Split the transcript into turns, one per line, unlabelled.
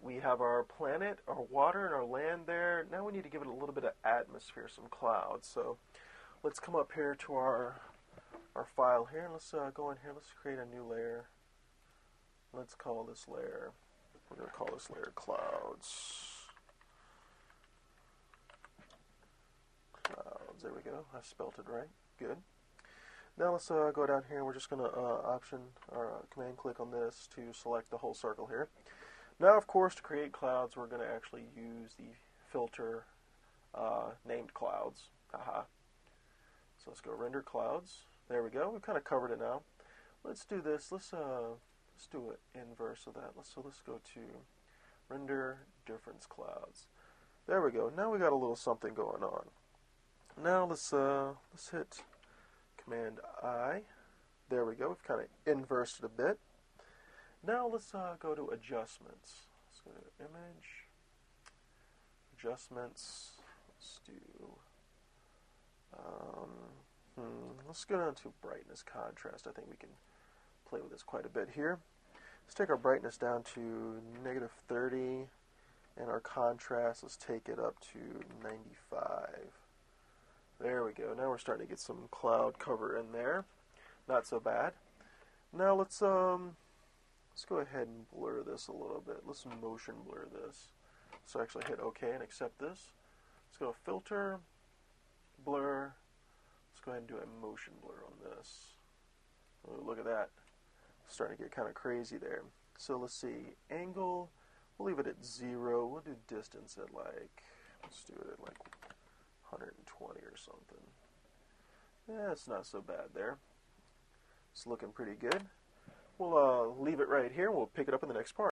we have our planet, our water, and our land there. Now we need to give it a little bit of atmosphere, some clouds. So let's come up here to our file here. Let's go in here. Let's create a new layer. Let's call this layer, we're going to call this layer clouds. Clouds, there we go. I spelled it right. Good. Now let's go down here. We're just going to command click on this to select the whole circle here. Now, of course, to create clouds, we're going to actually use the filter named clouds. Haha. So let's go render clouds. There we go. We've kind of covered it now. Let's do this. Let's do an inverse of that. Let's go to render difference clouds. There we go. Now we got a little something going on. Now let's hit Command I. There we go. We've kind of inversed it a bit. Now let's go to adjustments. Let's go to image, adjustments. Let's do, let's go down to brightness contrast. I think we can play with this quite a bit here. Let's take our brightness down to -30, and our contrast, let's take it up to 95. There we go. Now we're starting to get some cloud cover in there. Not so bad. Now let's go ahead and blur this a little bit. Let's motion blur this. So actually hit OK and accept this. Let's go to filter, blur. Let's go ahead and do a motion blur on this. Oh, look at that. Starting to get kind of crazy there. So let's see. Angle, we'll leave it at 0. We'll do distance at let's do it at 120 or something. Yeah, it's not so bad there. It's looking pretty good. We'll leave it right here. We'll pick it up in the next part.